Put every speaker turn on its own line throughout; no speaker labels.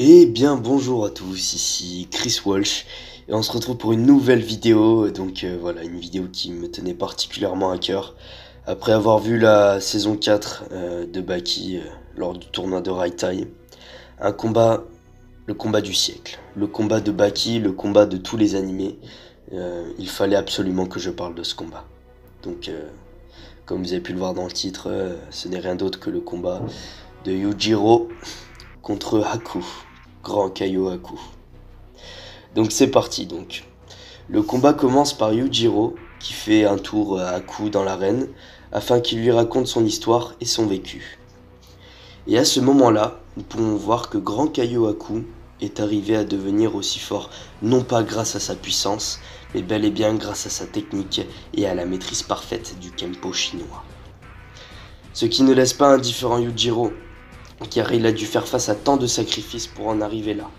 Eh bien bonjour à tous, ici Chris Walsh et on se retrouve pour une nouvelle vidéo, voilà, une vidéo qui me tenait particulièrement à cœur après avoir vu la saison 4 de Baki lors du tournoi de Raitai. Un combat, le combat du siècle, le combat de Baki, le combat de tous les animés. Il fallait absolument que je parle de ce combat. Donc comme vous avez pu le voir dans le titre, ce n'est rien d'autre que le combat de Yujiro contre Haku, Grand Kaio Haku. Donc c'est parti donc. Le combat commence par Yujiro qui fait un tour à Haku dans l'arène afin qu'il lui raconte son histoire et son vécu. Et à ce moment-là, nous pouvons voir que Grand Kaio Haku est arrivé à devenir aussi fort, non pas grâce à sa puissance, mais bel et bien grâce à sa technique et à la maîtrise parfaite du Kempo chinois. Ce qui ne laisse pas indifférent Yujiro, car il a dû faire face à tant de sacrifices pour en arriver là.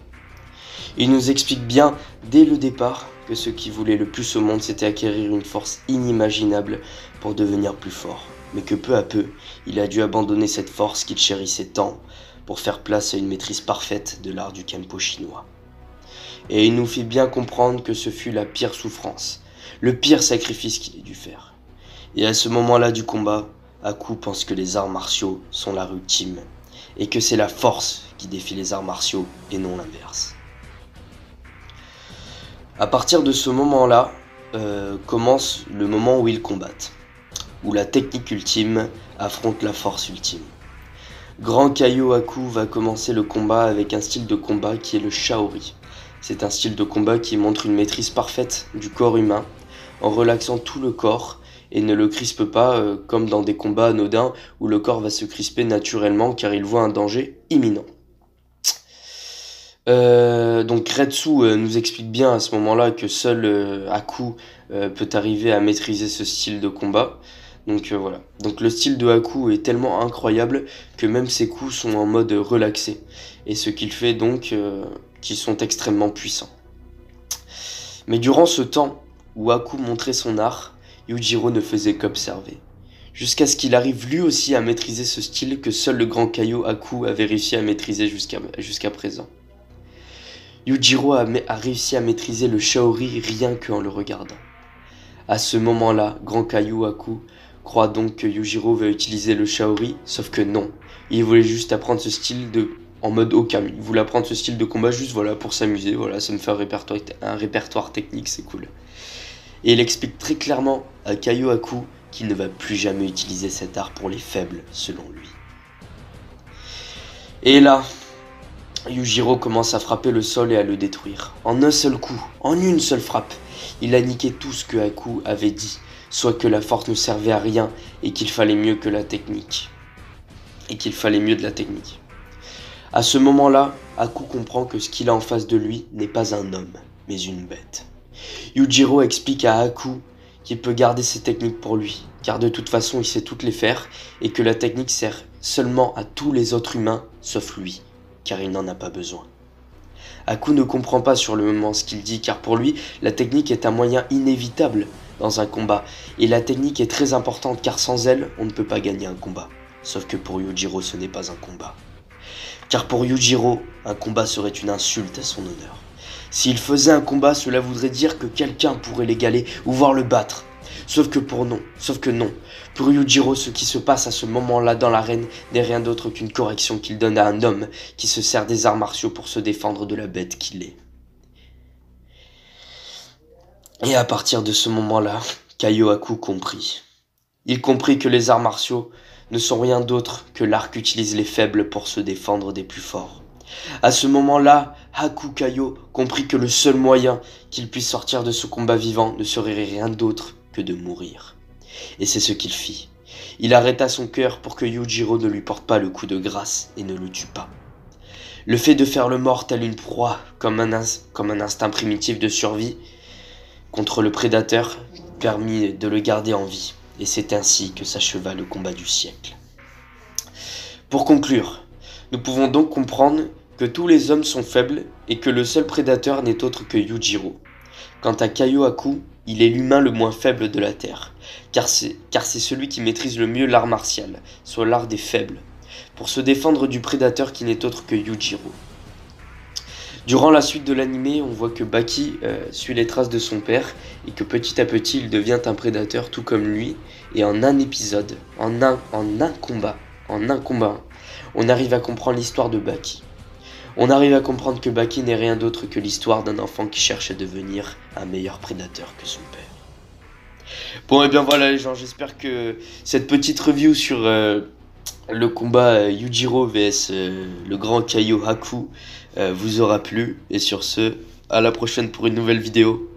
Il nous explique bien, dès le départ, que ce qu'il voulait le plus au monde, c'était acquérir une force inimaginable pour devenir plus fort, mais que peu à peu, il a dû abandonner cette force qu'il chérissait tant pour faire place à une maîtrise parfaite de l'art du Kempo chinois. Et il nous fait bien comprendre que ce fut la pire souffrance, le pire sacrifice qu'il ait dû faire. Et à ce moment-là du combat, Haku pense que les arts martiaux sont l'art ultime, et que c'est la force qui défie les arts martiaux et non l'inverse. À partir de ce moment-là, commence le moment où ils combattent, où la technique ultime affronte la force ultime. Grand Kaio Haku va commencer le combat avec un style de combat qui est le Shaori. C'est un style de combat qui montre une maîtrise parfaite du corps humain, en relaxant tout le corps et ne le crispe pas comme dans des combats anodins où le corps va se crisper naturellement car il voit un danger imminent. Donc Retsu nous explique bien à ce moment-là que seul Haku peut arriver à maîtriser ce style de combat. Donc voilà. Donc le style de Haku est tellement incroyable que même ses coups sont en mode relaxé. Et ce qu'il fait donc qu'ils sont extrêmement puissants. Mais durant ce temps où Haku montrait son art, Yujiro ne faisait qu'observer. Jusqu'à ce qu'il arrive lui aussi à maîtriser ce style que seul le grand Kaio Haku avait réussi à maîtriser jusqu'à présent. Yujiro a réussi à maîtriser le Shaori rien qu'en le regardant. À ce moment-là, Grand Kaio Haku croit donc que Yujiro va utiliser le Shaori, sauf que non. Il voulait juste apprendre ce style en mode Okami. Il voulait apprendre ce style de combat juste voilà, pour s'amuser, voilà, ça me fait un répertoire technique, c'est cool. Et il explique très clairement à Kaio Haku qu'il ne va plus jamais utiliser cet art pour les faibles, selon lui. Et là, Yujiro commence à frapper le sol et à le détruire. En un seul coup, en une seule frappe, il a niqué tout ce que Haku avait dit, soit que la force ne servait à rien et qu'il fallait mieux que la technique. Et qu'il fallait mieux de la technique. À ce moment-là, Haku comprend que ce qu'il a en face de lui n'est pas un homme, mais une bête. Yujiro explique à Haku qu'il peut garder ses techniques pour lui, car de toute façon il sait toutes les faire et que la technique sert seulement à tous les autres humains, sauf lui, car il n'en a pas besoin. Haku ne comprend pas sur le moment ce qu'il dit, car pour lui, la technique est un moyen inévitable dans un combat, et la technique est très importante car sans elle, on ne peut pas gagner un combat. Sauf que pour Yujiro, ce n'est pas un combat. Car pour Yujiro, un combat serait une insulte à son honneur. S'il faisait un combat, cela voudrait dire que quelqu'un pourrait l'égaler ou voir le battre. Sauf que non. Pour Yujiro, ce qui se passe à ce moment-là dans l'arène n'est rien d'autre qu'une correction qu'il donne à un homme qui se sert des arts martiaux pour se défendre de la bête qu'il est. Et à partir de ce moment-là, Kaio Haku comprit. Il comprit que les arts martiaux ne sont rien d'autre que l'art qu'utilisent les faibles pour se défendre des plus forts. À ce moment-là, Haku Kaio comprit que le seul moyen qu'il puisse sortir de ce combat vivant ne serait rien d'autre que de mourir. Et c'est ce qu'il fit. Il arrêta son cœur pour que Yujiro ne lui porte pas le coup de grâce et ne le tue pas. Le fait de faire le mort tel une proie, comme un instinct primitif de survie contre le prédateur, permit de le garder en vie. Et c'est ainsi que s'acheva le combat du siècle. Pour conclure, nous pouvons donc comprendre que tous les hommes sont faibles et que le seul prédateur n'est autre que Yujiro. Quant à Kaio Haku, il est l'humain le moins faible de la Terre, car c'est celui qui maîtrise le mieux l'art martial, soit l'art des faibles, pour se défendre du prédateur qui n'est autre que Yujiro. Durant la suite de l'animé, on voit que Baki suit les traces de son père et que petit à petit il devient un prédateur tout comme lui. Et en un épisode, en un combat, on arrive à comprendre l'histoire de Baki. On arrive à comprendre que Baki n'est rien d'autre que l'histoire d'un enfant qui cherche à devenir un meilleur prédateur que son père. Bon et bien voilà les gens, j'espère que cette petite review sur le combat Yujiro vs le grand Kaio Haku vous aura plu. Et sur ce, à la prochaine pour une nouvelle vidéo.